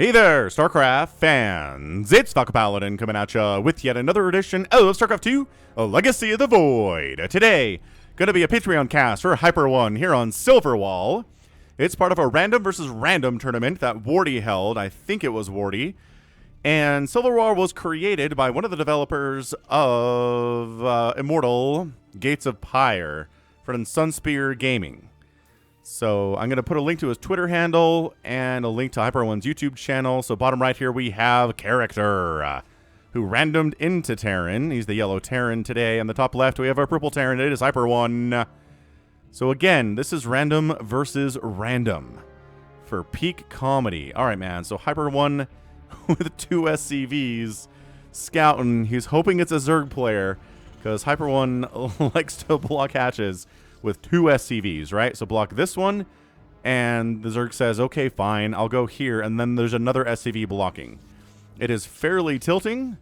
Hey there, StarCraft fans! It's Falcon Paladin coming at ya with yet another edition of StarCraft 2, A Legacy of the Void. Today, gonna be a Patreon cast for HyperONE here on Silverwall. It's part of a random versus random tournament that Wardy held. I think it was Wardy. And Silverwall was created by one of the developers of Immortal Gates of Pyre from Sunspear Gaming. So I'm going to put a link to his Twitter handle and a link to HyperONE's YouTube channel. So bottom right here we have CharatcR, who randomed into Terran. He's the yellow Terran today. On the top left we have our purple Terran. It is HyperONE. So again, this is random versus random for peak comedy. All right, man. So HyperONE with 2 SCVs scouting. He's hoping it's a Zerg player because HyperONE likes to block hatches with 2 SCVs, right? So block this one, and the Zerg says, okay, fine, I'll go here, and then there's another SCV blocking. It is fairly tilting,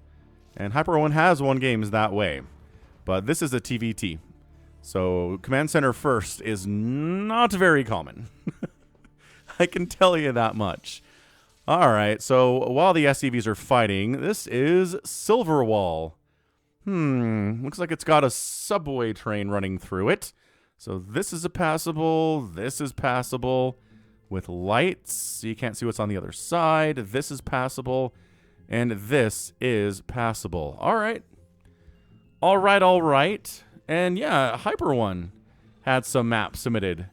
and HyperONE has won games that way. But this is a TVT. So Command Center first is not very common. I can tell you that much. All right, so while the SCVs are fighting, this is Silverwall. Looks like it's got a subway train running through it. So this is passable, this is passable with lights. So you can't see what's on the other side. This is passable, and this is passable. All right. All right, all right. And yeah, HyperONE had some maps submitted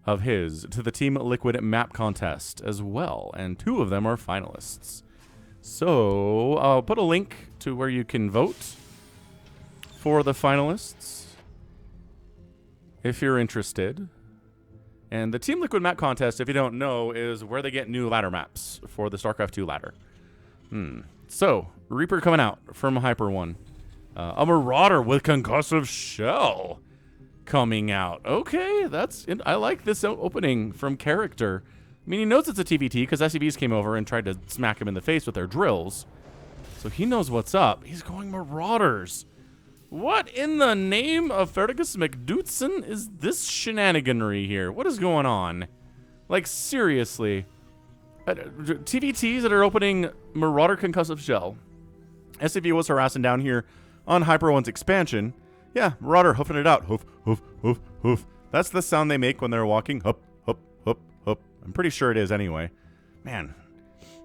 of his to the Team Liquid map contest as well, and 2 of them are finalists. So I'll put a link to where you can vote for the finalists if you're interested. And the Team Liquid map contest, if you don't know, is where they get new ladder maps for the StarCraft 2 ladder. So, Reaper coming out from HyperONE. A Marauder with Concussive Shell coming out. Okay, I like this opening from CharatcR. I mean, he knows it's a TVT because SCVs came over and tried to smack him in the face with their drills. So he knows what's up. He's going Marauders. What in the name of Fergus McDootson is this shenaniganry here? What is going on? Like, seriously. TVTs that are opening Marauder Concussive Shell. SCV was harassing down here on HyperONE's expansion. Yeah, Marauder hoofing it out. Hoof, hoof, hoof, hoof. That's the sound they make when they're walking. Hup, hup, hup, hup. I'm pretty sure it is anyway. Man.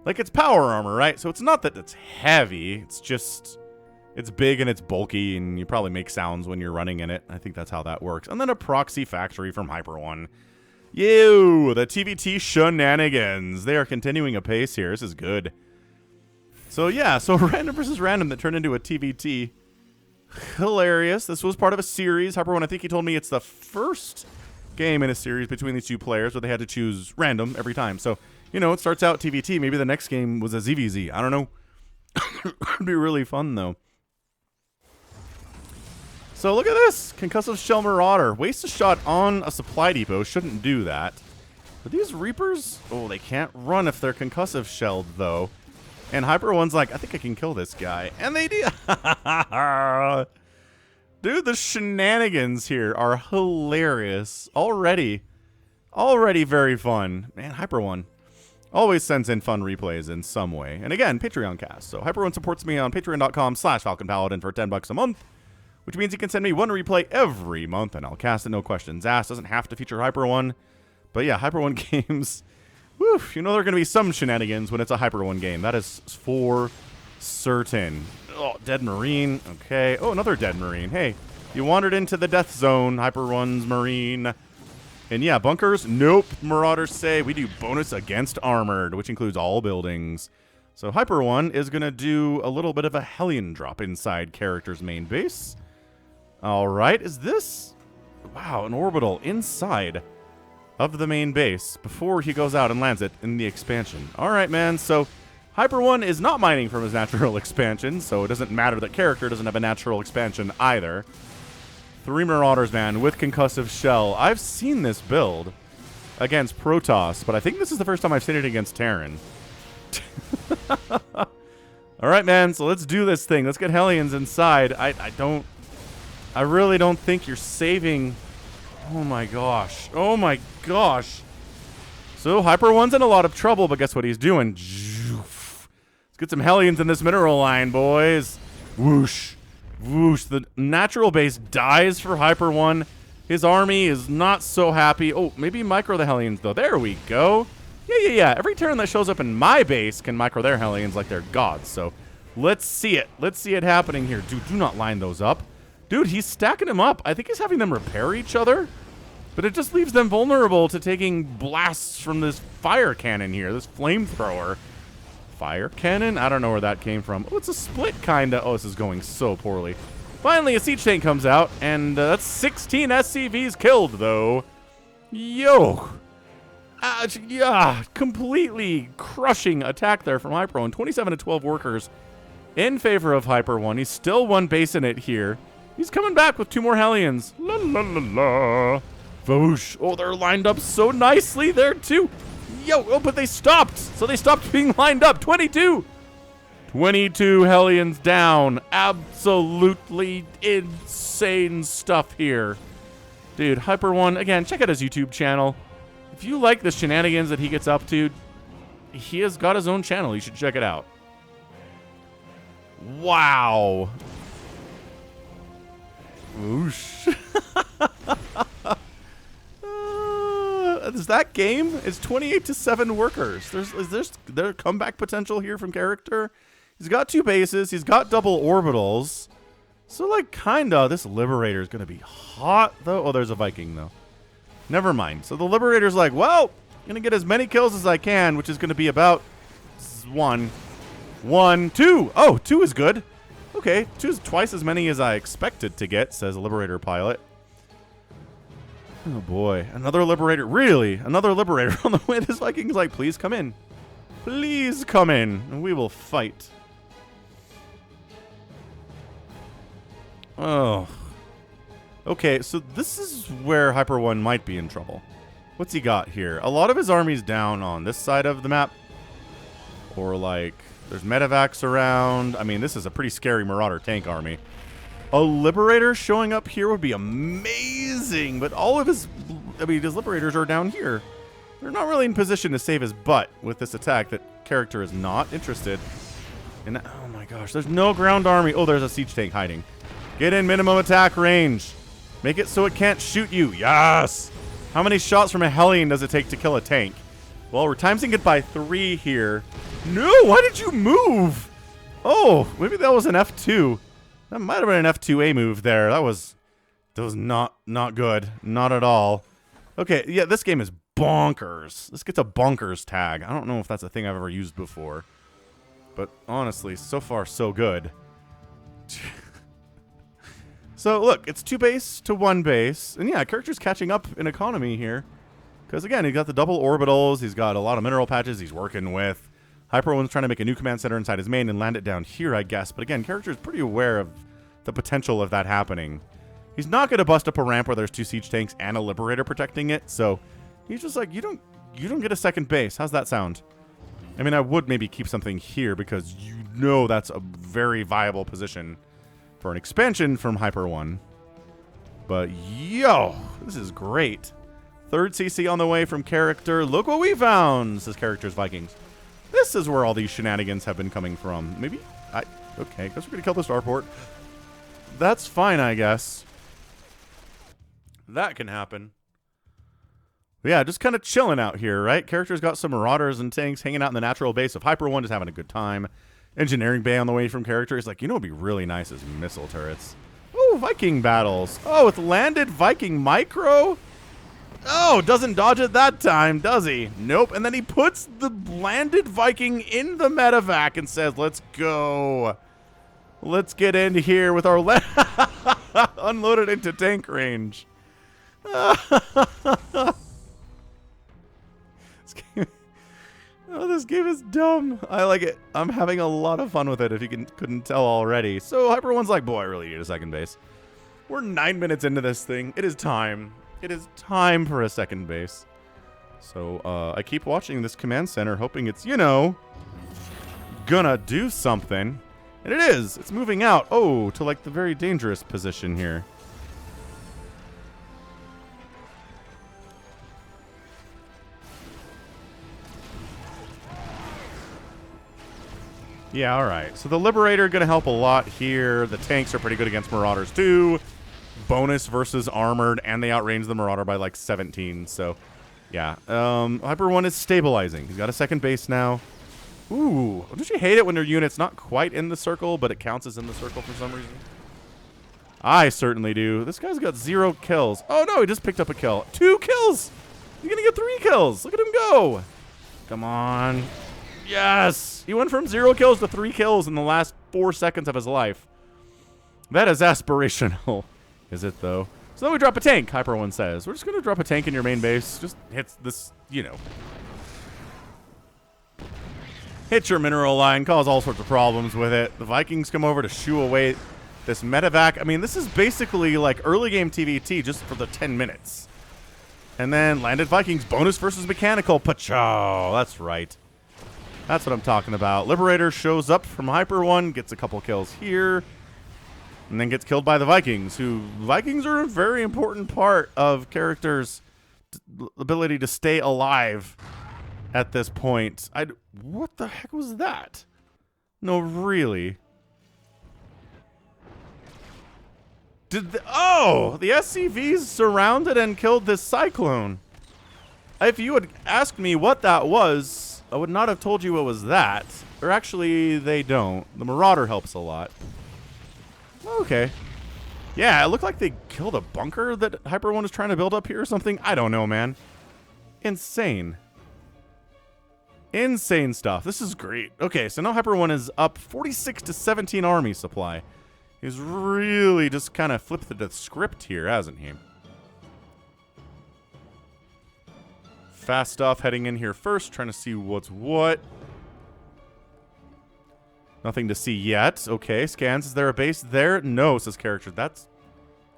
Like, it's power armor, right? So it's not that it's heavy. It's just... it's big and it's bulky, and you probably make sounds when you're running in it. I think that's how that works. And then a proxy factory from HyperONE. Ew, the TVT shenanigans. They are continuing apace here. This is good. So yeah, so random versus random that turned into a TVT. Hilarious. This was part of a series. HyperONE, I think he told me it's the first game in a series between these 2 players where they had to choose random every time. So, you know, it starts out TVT. Maybe the next game was a ZVZ. I don't know. It'd be really fun, though. So look at this, Concussive Shell Marauder. Waste a shot on a supply depot, shouldn't do that. But these Reapers, oh, they can't run if they're concussive shelled, though. And HyperONE's like, I think I can kill this guy. And they do. Dude, the shenanigans here are hilarious. Already very fun. Man, HyperONE always sends in fun replays in some way. And again, Patreon cast. So HyperONE supports me on patreon.com/FalconPaladin for $10 a month. Which means you can send me 1 replay every month, and I'll cast it, no questions asked. Doesn't have to feature HyperONE. But yeah, HyperONE games, whew, you know there are going to be some shenanigans when it's a HyperONE game. That is for certain. Oh, dead Marine. Okay. Oh, another dead Marine. Hey, you wandered into the death zone, HyperONE's Marine. And yeah, bunkers? Nope. Marauders say we do bonus against armored, which includes all buildings. So HyperONE is going to do a little bit of a Hellion drop inside CharatcR's main base. All right, is this... wow, an orbital inside of the main base before he goes out and lands it in the expansion. All right, man, so HyperONE is not mining from his natural expansion, so it doesn't matter that CharatcR doesn't have a natural expansion either. 3 Marauders, man, with Concussive Shell. I've seen this build against Protoss, but I think this is the first time I've seen it against Terran. All right, man, so let's do this thing. Let's get Hellions inside. I really don't think you're saving... oh my gosh. Oh my gosh. So HyperONE's in a lot of trouble, but guess what he's doing? Let's get some Hellions in this mineral line, boys. Whoosh. Whoosh. The natural base dies for HyperONE. His army is not so happy. Oh, maybe micro the Hellions, though. There we go. Yeah. Every Terran that shows up in my base can micro their Hellions like they're gods. So let's see it. Let's see it happening here. Dude, do not line those up. Dude, he's stacking them up. I think he's having them repair each other. But it just leaves them vulnerable to taking blasts from this fire cannon here. This flamethrower. Fire cannon? I don't know where that came from. Oh, it's a split, kinda. Oh, this is going so poorly. Finally, a siege tank comes out. And that's 16 SCVs killed, though. Yo. Yeah, completely crushing attack there from HyperONE. 27 to 12 workers in favor of HyperONE. He's still one base in it here. He's coming back with 2 more Hellions. La la la la. Voosh. Oh, they're lined up so nicely there, too. Yo, oh, but they stopped. So they stopped being lined up. 22. 22 Hellions down. Absolutely insane stuff here. Dude, HyperONE, again, check out his YouTube channel. If you like the shenanigans that he gets up to, he has got his own channel. You should check it out. Wow. Whoosh. Is that game? It's 28 to 7 workers. Is there comeback potential here from CharatcR? He's got 2 bases. He's got double orbitals. So, like, kinda, this Liberator is going to be hot, though. Oh, there's a Viking, though. Never mind. So the Liberator's like, well, I'm going to get as many kills as I can, which is going to be about 1, 2. Oh, 2 is good. Okay, 2 is twice as many as I expected to get, says Liberator Pilot. Oh boy, another Liberator. Really? Another Liberator on the way. This Viking's like, please come in. Please come in, and we will fight. Oh. Okay, so this is where HyperONE might be in trouble. What's he got here? A lot of his army's down on this side of the map. Or like, there's medevacs around. I mean, this is a pretty scary Marauder tank army. A Liberator showing up here would be amazing, but all of his Liberators are down here. They're not really in position to save his butt with this attack that CharatcR is not interested in. Oh my gosh, there's no ground army. Oh, there's a siege tank hiding. Get in minimum attack range. Make it so it can't shoot you. Yes! How many shots from a Hellion does it take to kill a tank? Well, we're timesing it by 3 here. No, why did you move? Oh, maybe that was an F2. That might have been an F2A move there. That was not good. Not at all. Okay, yeah, this game is bonkers. This gets a bonkers tag. I don't know if that's a thing I've ever used before. But honestly, so far so good. So look, it's 2 base to 1 base. And yeah, CharatcR's catching up in economy here. Because again, he's got the double orbitals. He's got a lot of mineral patches he's working with. HyperONE's trying to make a new command center inside his main and land it down here, I guess. But again, CharatcR is pretty aware of the potential of that happening. He's not going to bust up a ramp where there's 2 siege tanks and a Liberator protecting it. So he's just like, you don't get a second base. How's that sound? I mean, I would maybe keep something here because you know that's a very viable position for an expansion from HyperONE. But yo, this is great. 3rd CC on the way from CharatcR. Look what we found, says CharatcR's Vikings. This is where all these shenanigans have been coming from. Maybe okay, guess we're gonna kill the starport. That's fine, I guess. That can happen. But yeah, just kind of chilling out here, right? CharatcR's got some Marauders and tanks hanging out in the natural base of HyperONE, just having a good time. Engineering bay on the way from CharatcR. He's like, you know, it'd be really nice as missile turrets. Oh, Viking battles. Oh, with landed Viking micro. Oh, doesn't dodge it that time, does he? Nope. And then he puts the landed Viking in the medevac and says, let's go. Let's get into here with our unload it into tank range. This game is dumb. I like it. I'm having a lot of fun with it, if you couldn't tell already. So HyperONE's like, boy, I really need a second base. We're 9 minutes into this thing. It is time. It is time for a second base. So I keep watching this command center, hoping it's, you know, gonna do something. And it is. It's moving out. Oh, to like the very dangerous position here. Yeah, alright. So the Liberator going to help a lot here. The tanks are pretty good against Marauders too. Bonus versus armored, and they outrange the Marauder by like 17, so yeah. HyperONE is stabilizing. He's got a second base now. Ooh, don't you hate it when your unit's not quite in the circle, but it counts as in the circle for some reason? I certainly do. This guy's got 0 kills. Oh no, he just picked up a kill. 2 kills! He's gonna get 3 kills! Look at him go! Come on. Yes! He went from 0 kills to 3 kills in the last 4 seconds of his life. That is aspirational. Is it, though? So then we drop a tank, HyperONE says. We're just going to drop a tank in your main base. Just hits this, you know. Hit your mineral line, cause all sorts of problems with it. The Vikings come over to shoo away this medevac. I mean, this is basically like early game TVT just for the 10 minutes. And then landed Vikings, bonus versus mechanical. Pachow, that's right. That's what I'm talking about. Liberator shows up from HyperONE, gets a couple kills here. And then gets killed by the Vikings, who Vikings are a very important part of characters' ability to stay alive at this point. What the heck was that? No, really. Oh, the SCVs surrounded and killed this Cyclone. If you had asked me what that was, I would not have told you it was that. Or actually, they don't. The Marauder helps a lot. Okay. Yeah, it looked like they killed a bunker that HyperONE is trying to build up here or something. I don't know, man. Insane. Insane stuff. This is great. Okay, so now HyperONE is up 46 to 17 army supply. He's really just kind of flipped the script here, hasn't he? Fast stuff heading in here first, trying to see what's what. Nothing to see yet. Okay, scans. Is there a base there? No, says character. That's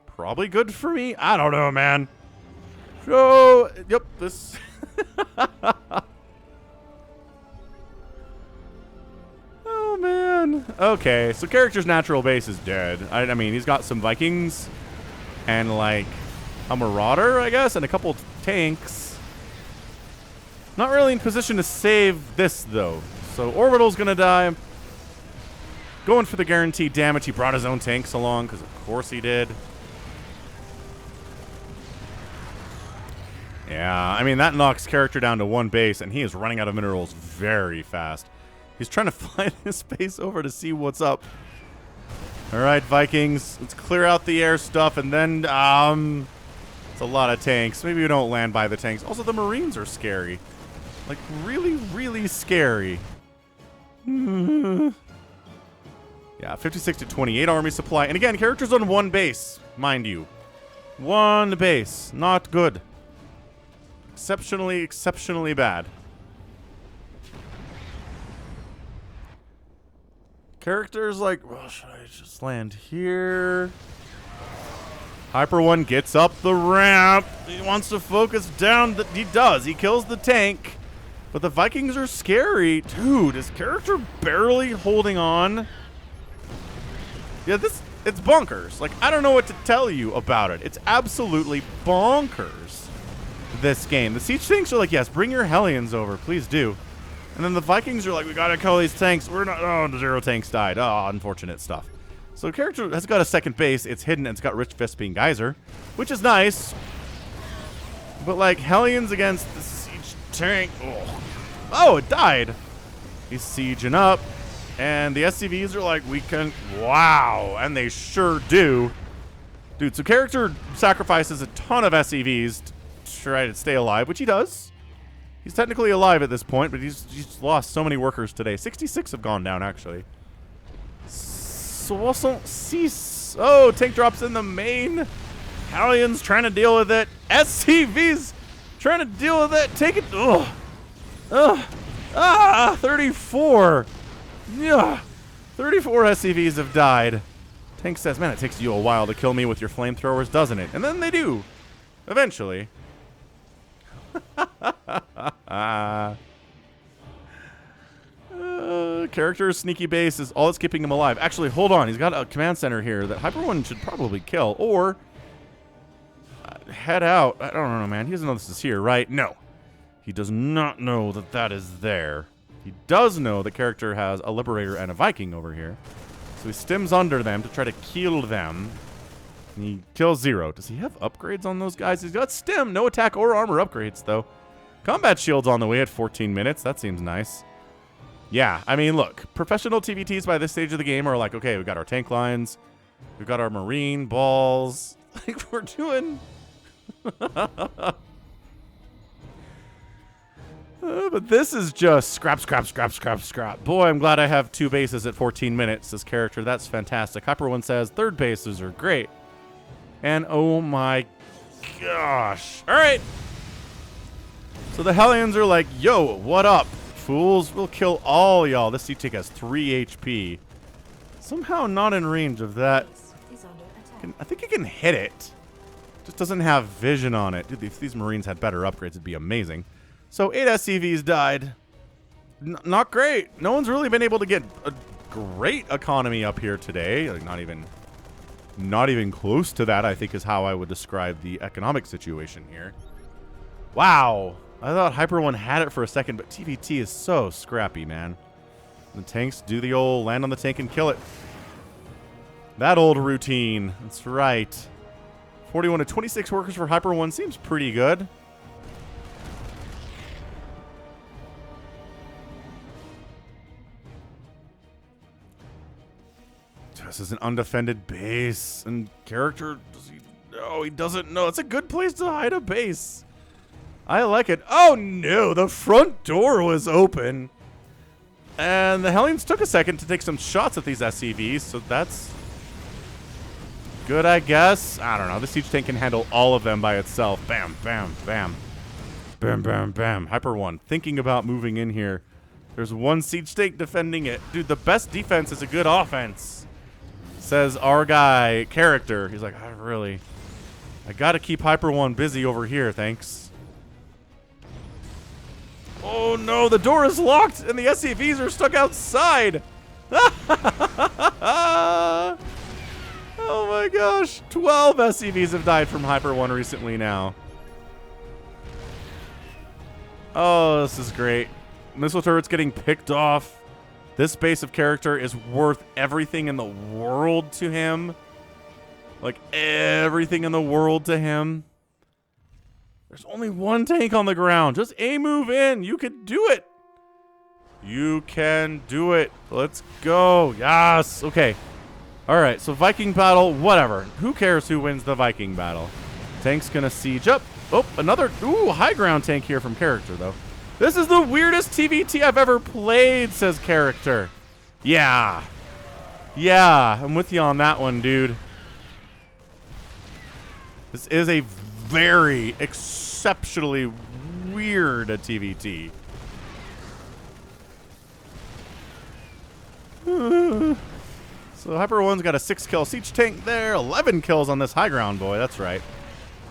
probably good for me. I don't know, man. So, yep, this... Oh, man. Okay, so character's natural base is dead. I mean, he's got some Vikings and, like, a Marauder, I guess, and a couple tanks. Not really in position to save this, though. So, Orbital's gonna die. Going for the guaranteed damage. He brought his own tanks along, because of course he did. Yeah, I mean, that knocks character down to 1 base, and he is running out of minerals very fast. He's trying to fly this base over to see what's up. All right, Vikings, let's clear out the air stuff, and then, it's a lot of tanks. Maybe we don't land by the tanks. Also, the Marines are scary. Like, really, really scary. Yeah, 56 to 28 army supply. And again, characters on 1 base, mind you. 1 base. Not good. Exceptionally, exceptionally bad. Characters like, well, should I just land here? HyperONE gets up the ramp. He wants to focus down. He does. He kills the tank. But the Vikings are scary. Dude, is character barely holding on? Yeah, it's bonkers. Like, I don't know what to tell you about it. It's absolutely bonkers, this game. The siege tanks are like, yes, bring your Hellions over. Please do. And then the Vikings are like, we gotta kill these tanks. We're not, oh, 0 tanks died. Oh, unfortunate stuff. So character has got a second base. It's hidden, and it's got Rich Vespine Geyser, which is nice. But, like, Hellions against the siege tank. Oh, it died. He's sieging up. And the SCVs are like, we can... Wow. And they sure do. Dude, so character sacrifices a ton of SCVs to try to stay alive, which he does. He's technically alive at this point, but he's lost so many workers today. 66 have gone down, actually. Oh, tank drops in the main. Hellions trying to deal with it. SCVs trying to deal with it. Take it. Ugh. 34. Yeah. 34 SCVs have died. Tank says, man, it takes you a while to kill me with your flamethrowers, doesn't it? And then they do. Eventually. Character's sneaky base is all that's keeping him alive. Actually, hold on. He's got a command center here that HyperONE should probably kill. Or head out. I don't know, man. He doesn't know this is here, right? No. He does not know that that is there. He does know the character has a Liberator and a Viking over here. So he stims under them to try to kill them. And he kills 0. Does he have upgrades on those guys? He's got stim. No attack or armor upgrades, though. Combat shield's on the way at 14 minutes. That seems nice. Yeah, I mean, look. Professional TVTs by this stage of the game are like, okay, we've got our tank lines. We've got our marine balls. Like, we're doing... but this is just scrap, scrap, scrap, scrap, scrap. Boy, I'm glad I have 2 bases at 14 minutes, this character. That's fantastic. HyperONE says third bases are great. And oh my gosh. All right. So the Hellions are like, yo, what up, fools? We'll kill all y'all. This CTIC has 3 HP. Somehow not in range of that. I think you can hit it. Just doesn't have vision on it. Dude, if these Marines had better upgrades, it'd be amazing. So 8 SCVs died. Not great. No one's really been able to get a great economy up here today. Like not even close to that, I think, is how I would describe the economic situation here. Wow. I thought HyperONE had it for a second, but TVT is so scrappy, man. The tanks do the old land on the tank and kill it. That old routine. That's right. 41 to 26 workers for HyperONE seems pretty good. This is an undefended base, and character, he doesn't know. It's a good place to hide a base. I like it. Oh no, the front door was open. And the Hellions took a second to take some shots at these SCVs, so that's good, I guess. I don't know. The siege tank can handle all of them by itself. Bam, bam, bam. Bam, bam, bam. HyperONE thinking about moving in here. There's one siege tank defending it. Dude, the best defense is a good offense. Says our guy, character. He's like, I gotta keep HyperONE busy over here, thanks. Oh no, the door is locked and the SCVs are stuck outside. Oh my gosh, 12 SCVs have died from HyperONE recently now. Oh, this is great. Missile turrets getting picked off. This base of character is worth everything in the world to him. Like, everything in the world to him. There's only one tank on the ground. Just a move in. You can do it. You can do it. Let's go. Yes. Okay. All right. So Viking battle, whatever. Who cares who wins the Viking battle? Tank's going to siege up. Oh, another high ground tank here from character, though. This is the weirdest TVT I've ever played, says character. Yeah. Yeah, I'm with you on that one, dude. This is a very exceptionally weird TVT. So HyperONE's got a 6-kill siege tank there. 11 kills on this high ground boy. That's right.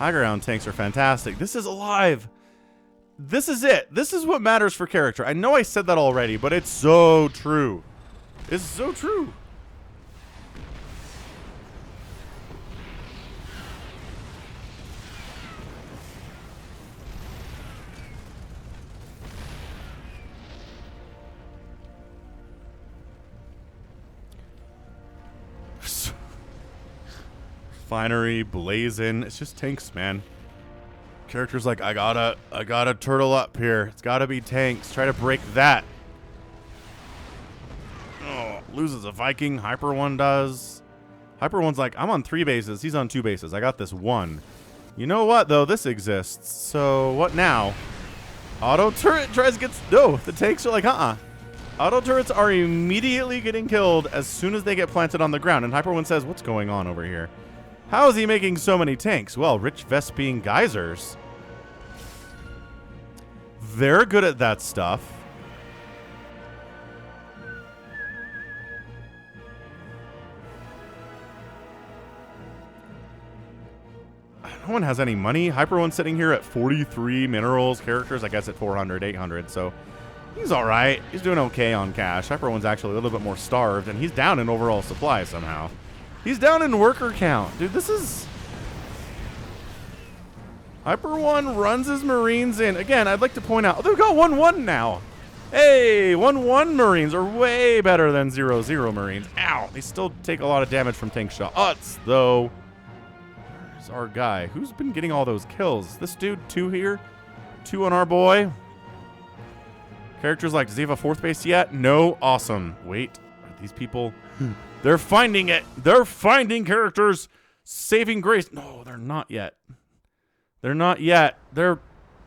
High ground tanks are fantastic. This is alive. This is it. This is what matters for character. I know I said that already, but it's so true. It's so true. Finery, blazing. It's just tanks, man. Character's like, I gotta turtle up here. It's gotta be tanks. Try to break that. Oh, loses a Viking. HyperONE does. HyperONE's like, I'm on 3 bases. He's on 2 bases. I got this 1. You know what, though? This exists. So, what now? Auto turret tries to get... No, the tanks are like, Auto turrets are immediately getting killed as soon as they get planted on the ground. And HyperONE says, what's going on over here? How is he making so many tanks? Well, rich Vespine geysers. They're good at that stuff. No one has any money. HyperONE sitting here at 43 minerals. Characters, I guess, at 400, 800. So he's all right. He's doing okay on cash. HyperONE's actually a little bit more starved, and he's down in overall supply somehow. He's down in worker count. Dude, this is... HyperONE runs his Marines in. Again, I'd like to point out, they've got 1-1 now. Hey, 1-1 Marines are way better than 0-0 Marines. Ow, they still take a lot of damage from tank shots, though. Where's our guy? Who's been getting all those kills? This dude, 2 here. 2 on our boy. Characters like, does he have a 4th base yet? No. Awesome. Wait, are these people? They're finding it. They're finding characters. Saving grace. No, they're not yet. They're not yet. They're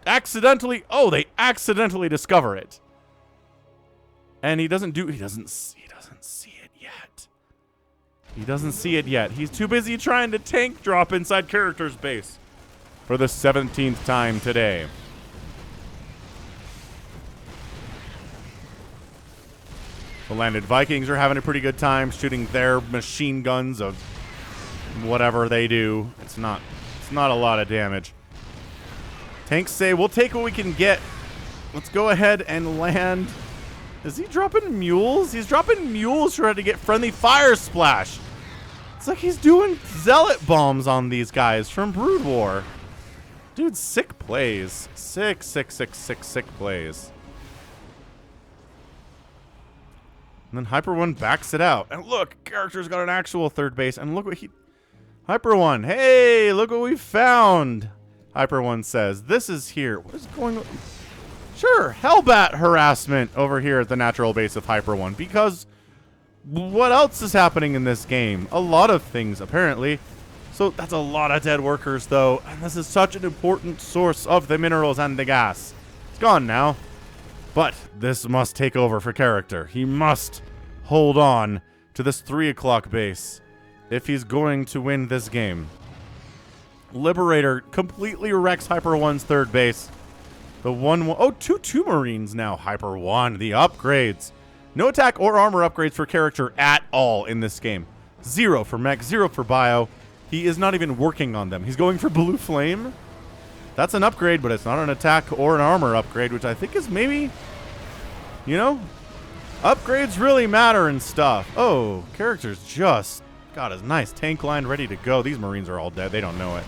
accidentally. Oh, they accidentally discover it. And he doesn't see it yet. He doesn't see it yet. He's too busy trying to tank drop inside character's base for the 17th time today. The landed Vikings are having a pretty good time shooting their machine guns of whatever they do. It's not a lot of damage. Tanks say, we'll take what we can get. Let's go ahead and land. Is he dropping mules? He's dropping mules trying to get friendly fire splash. It's like he's doing zealot bombs on these guys from Brood War. Dude, sick plays. Sick plays. And then HyperONE backs it out. And look, character's got an actual 3rd base. And look what he... HyperONE, hey, look what we found. HyperONE says, this is here. What is going on? Sure, Hellbat harassment over here at the natural base of HyperONE. Because what else is happening in this game? A lot of things, apparently. So that's a lot of dead workers, though. And this is such an important source of the minerals and the gas. It's gone now. But this must take over for character. He must hold on to this 3 o'clock base if he's going to win this game. Liberator completely wrecks HyperONE's 3rd base. The 1-1... Oh, 2-2 Marines now. HyperONE, the upgrades. No attack or armor upgrades for character at all in this game. 0 for mech, 0 for bio. He is not even working on them. He's going for Blue Flame. That's an upgrade, but it's not an attack or an armor upgrade, which I think is maybe, you know, upgrades really matter and stuff. Oh, character's just got his nice tank line ready to go. These Marines are all dead. They don't know it.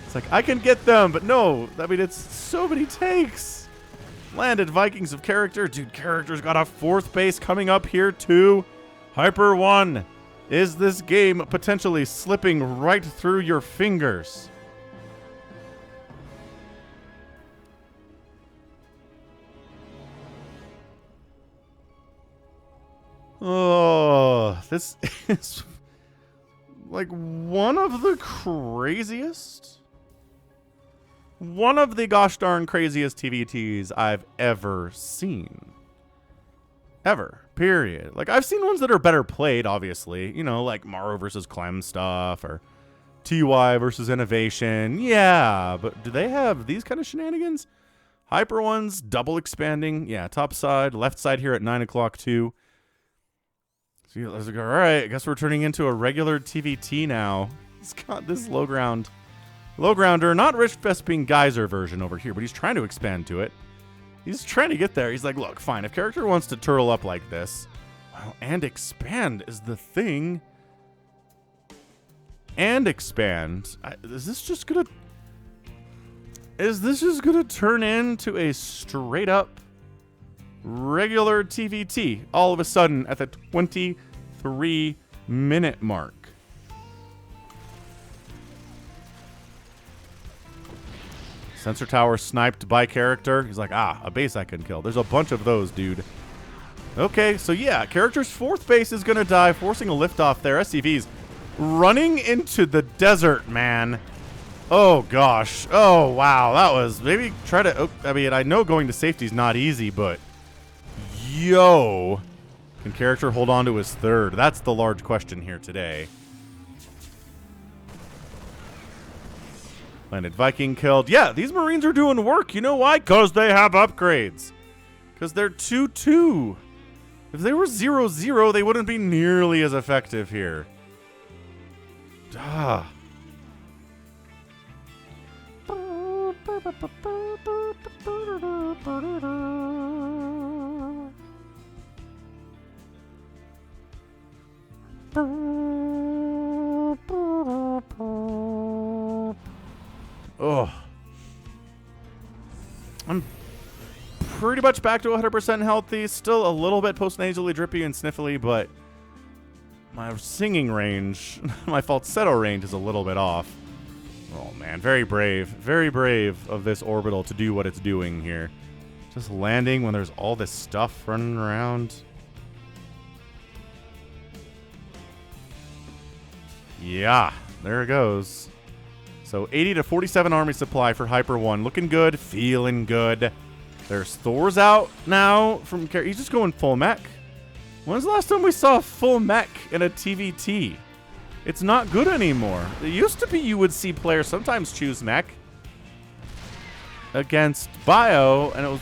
It's like, I can get them, but no. I mean, it's so many tanks. Landed Vikings of character. Dude, character's got a 4th base coming up here, too. HyperONE. Is this game potentially slipping right through your fingers? Oh, this is like one of the craziest, one of the gosh darn craziest TVTs I've ever seen. Ever. Period. Like, I've seen ones that are better played, obviously. You know, like Morrow versus Clem stuff, or TY versus Innovation. Yeah, but do they have these kind of shenanigans? HyperONE's double expanding. Yeah, top side, left side here at 9 o'clock, too. So let's go. All right, I guess we're turning into a regular TVT now. It's got this low grounder, not Rich Vesping Geyser version over here, but he's trying to expand to it. He's trying to get there. He's like, look, fine. If character wants to turtle up like this, well, and expand is the thing. And expand. Is this just gonna turn into a straight up regular TVT all of a sudden at the 23-minute mark? Sensor tower sniped by character. He's like, a base I can kill. There's a bunch of those, dude. Okay, so yeah, character's 4th base is going to die, forcing a liftoff there. SCV's running into the desert, man. Oh, gosh. Oh, wow. That was... Maybe try to... Oh, I mean, I know going to safety is not easy, but... Yo. Can character hold on to his 3rd? That's the large question here today. Landed Viking killed. Yeah, these Marines are doing work. You know why? Because they have upgrades. Because they're 2-2. If they were 0-0, they wouldn't be nearly as effective here. Ah. Oh. pretty much back to 100% healthy. Still a little bit post-nasally drippy and sniffly, but my singing range, my falsetto range is a little bit off. Oh man, very brave of this orbital to do what it's doing here. Just landing when there's all this stuff running around. Yeah, there it goes. So 80 to 47 army supply for HyperONE. Looking good, feeling good. There's Thor's out now from... He's just going full mech. When's the last time we saw a full mech in a TVT? It's not good anymore. It used to be you would see players sometimes choose mech against bio, and it was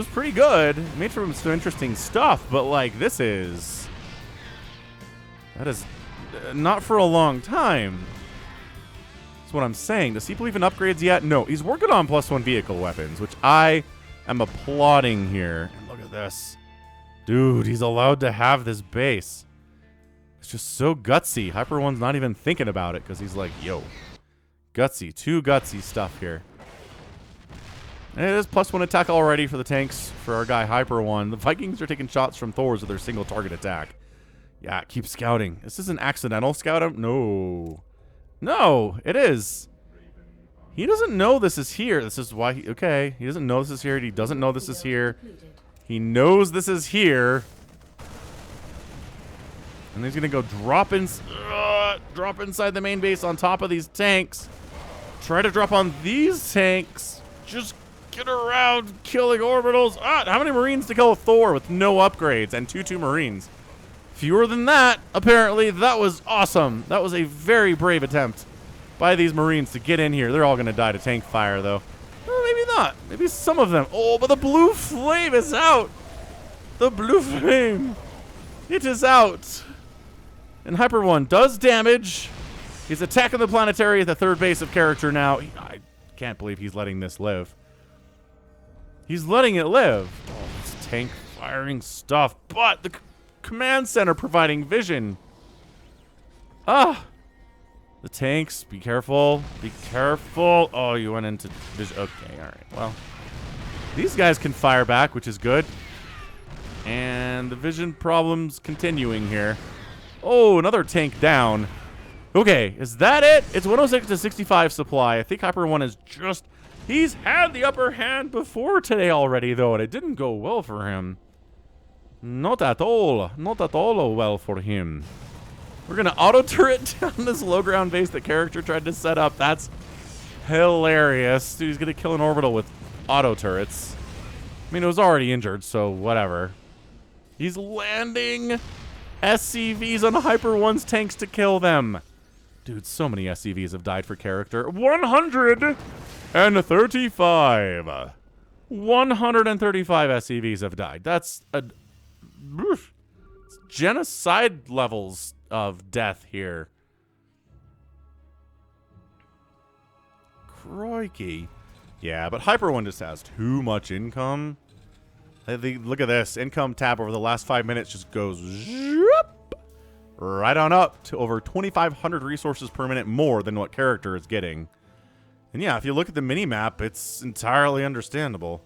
pretty good. It made for some interesting stuff, but like that is not for a long time. That's what I'm saying. Does he believe in upgrades yet? No, he's working on +1 vehicle weapons, which I am applauding here. And look at this. Dude, he's allowed to have this base. It's just so gutsy. HyperONE's not even thinking about it because he's like, yo, gutsy. Too gutsy stuff here. And it is +1 attack already for the tanks for our guy HyperONE. The Vikings are taking shots from Thor's with their single target attack. Yeah, keep scouting. This isn't accidental scout him. No. No, it is. He doesn't know this is here. This is why he... Okay, he doesn't know this is here. He doesn't know this is here. He knows this is here. And he's going to go drop inside the main base on top of these tanks. Try to drop on these tanks. Just get around killing orbitals. How many Marines to kill Thor with no upgrades and 2 Marines? Fewer than that, apparently. That was awesome. That was a very brave attempt by these Marines to get in here. They're all going to die to tank fire, though. Well, maybe not. Maybe some of them. Oh, but the blue flame is out. The blue flame. It is out. And HyperONE does damage. He's attacking the planetary at the 3rd base of character now. I can't believe he's letting this live. He's letting it live. Oh, this tank firing stuff. But the command center providing vision. The tanks, be careful. Be careful. Oh, you went into vision. Okay, all right. Well, these guys can fire back, which is good. And the vision problems continuing here. Oh, another tank down. Okay, is that it? It's 106 to 65 supply. I think HyperONE is just... He's had the upper hand before today already, though, and it didn't go well for him. Not at all. Not at all well for him. We're going to auto-turret down this low-ground base that character tried to set up. That's hilarious. Dude, he's going to kill an orbital with auto-turrets. I mean, it was already injured, so whatever. He's landing SCVs on HyperONE's tanks to kill them. Dude, so many SCVs have died for character. 135. 135 SCVs have died. That's a... genocide levels of death here. Crikey. Yeah, but HyperONE just has too much income. Look at this. Income tab over the last 5 minutes just goes right on up to over 2,500 resources per minute more than what character is getting. And yeah, if you look at the mini-map, it's entirely understandable.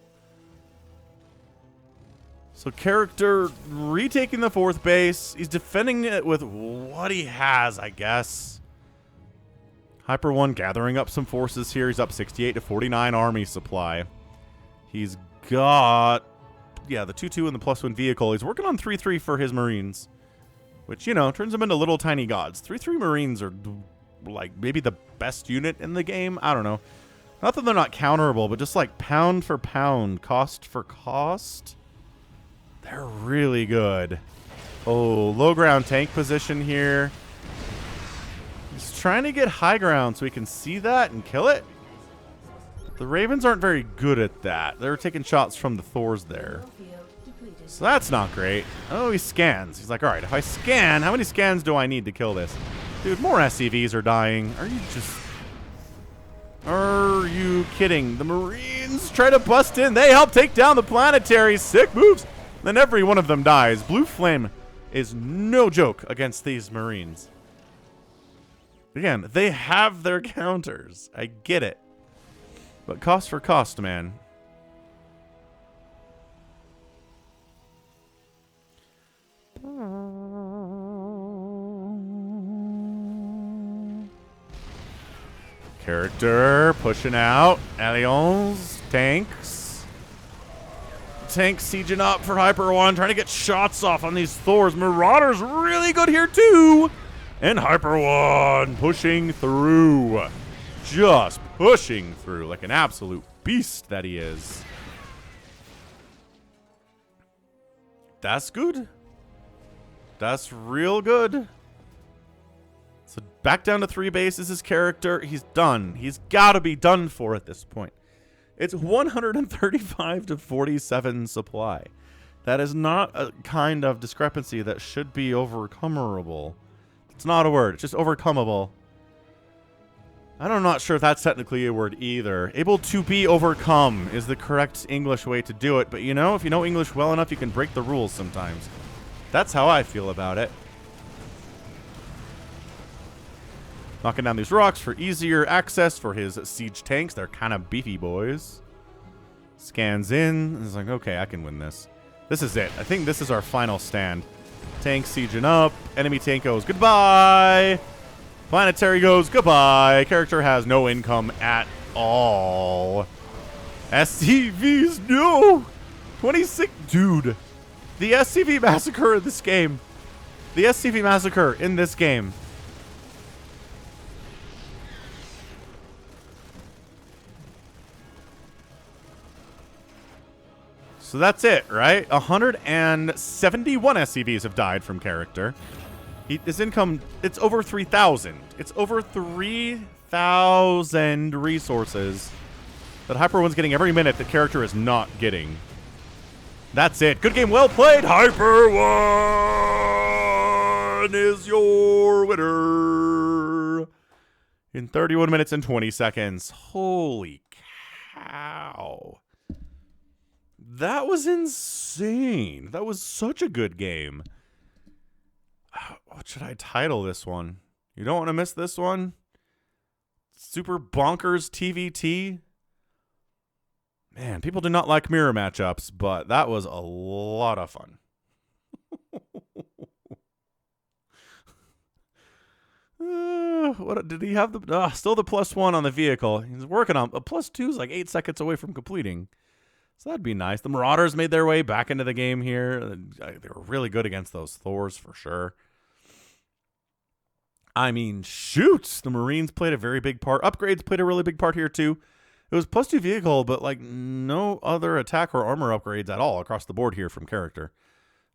So character retaking the 4th base. He's defending it with what he has, I guess. HyperONE gathering up some forces here. He's up 68 to 49 army supply. He's got... yeah, the 2-2 and the +1 vehicle. He's working on 3-3 for his Marines. Which, you know, turns them into little tiny gods. 3-3 Marines are, like, maybe the best unit in the game. I don't know. Not that they're not counterable, but just, like, pound for pound, cost for cost. They're really good. Oh, low ground tank position here. He's trying to get high ground so he can see that and kill it. The Ravens aren't very good at that. They're taking shots from the Thors there. So that's not great. Oh, he scans. He's like, all right, if I scan, how many scans do I need to kill this? Dude, more SCVs are dying. Are you kidding? The Marines try to bust in. They help take down the planetary. Sick moves. Then every one of them dies. Blue Flame is no joke against these Marines. Again, they have their counters. I get it. But cost for cost, man. Character pushing out. Allions, tanks. Tanks sieging up for HyperONE, trying to get shots off on these Thors. Marauders really good here too. And HyperONE pushing through. Just pushing through like an absolute beast that he is. That's good. That's real good. So back down to 3 bases. His character, he's done. He's got to be done for at this point. It's 135 to 47 supply. That is not a kind of discrepancy that should be overcomable. It's not a word. It's just overcomable. I'm not sure if that's technically a word either. Able to be overcome is the correct English way to do it. But you know, if you know English well enough, you can break the rules sometimes. That's how I feel about it. Knocking down these rocks for easier access for his siege tanks. They're kind of beefy boys. Scans in. He's like, okay, I can win this. This is it. I think this is our final stand. Tank sieging up. Enemy tank goes goodbye. Planetary goes goodbye. Character has no income at all. SCVs, no. 26, dude. The SCV massacre in this game. The SCV massacre in this game. So that's it, right? 171 SCVs have died from character. His income, it's over 3,000. It's over 3,000 resources that HyperONE's getting every minute that character is not getting. That's it. Good game, well played. HyperONE is your winner in 31 minutes and 20 seconds. Holy cow. That was insane. That was such a good game. What should I title this one? You don't want to miss this one? Super Bonkers TVT? Man, people do not like mirror matchups, but that was a lot of fun. What did he have? Still the +1 on the vehicle. He's working on a +2 is like 8 seconds away from completing. So that'd be nice. The Marauders made their way back into the game here. They were really good against those Thors for sure. I mean, shoot. The Marines played a very big part. Upgrades played a really big part here too. It was +2 vehicle, but like no other attack or armor upgrades at all across the board here from character.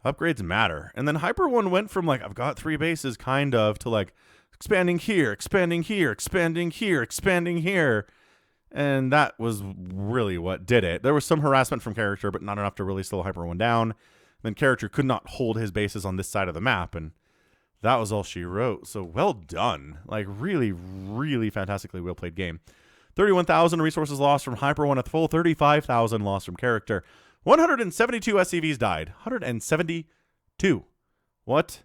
Upgrades matter. And then HyperONE went from like, I've got 3 bases kind of to like expanding here, expanding here, expanding here, expanding here. And that was really what did it. There was some harassment from character, but not enough to really slow HyperONE down. Then character could not hold his bases on this side of the map, and that was all she wrote. So well done. Like really, really fantastically well played game. 31,000 resources lost from HyperONE, a full 35,000 lost from character. 172 SCVs died. 172. What?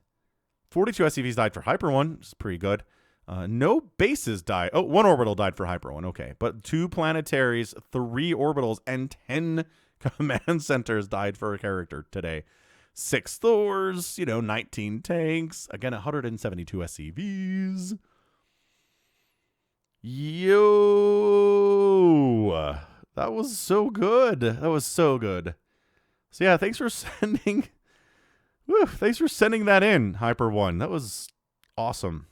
42 SCVs died for HyperONE, which is pretty good. No bases died. Oh, 1 orbital died for HyperONE. Okay. But 2 planetaries, 3 orbitals, and 10 command centers died for a character today. 6 Thors, 19 tanks. Again, 172 SCVs. Yo. That was so good. That was so good. So yeah, thanks for sending. Thanks for sending that in, HyperONE. That was awesome.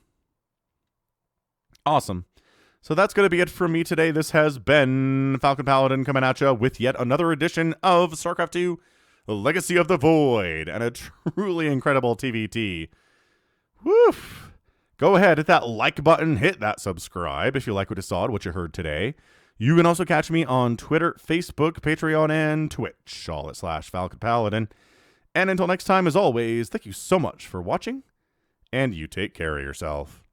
Awesome. So that's going to be it from me today. This has been Falcon Paladin coming at you with yet another edition of StarCraft 2, The Legacy of the Void, and a truly incredible TVT. Woof. Go ahead, hit that like button, hit that subscribe if you like what you saw and what you heard today. You can also catch me on Twitter, Facebook, Patreon, and Twitch, all at /Falcon Paladin. And until next time, as always, thank you so much for watching, and you take care of yourself.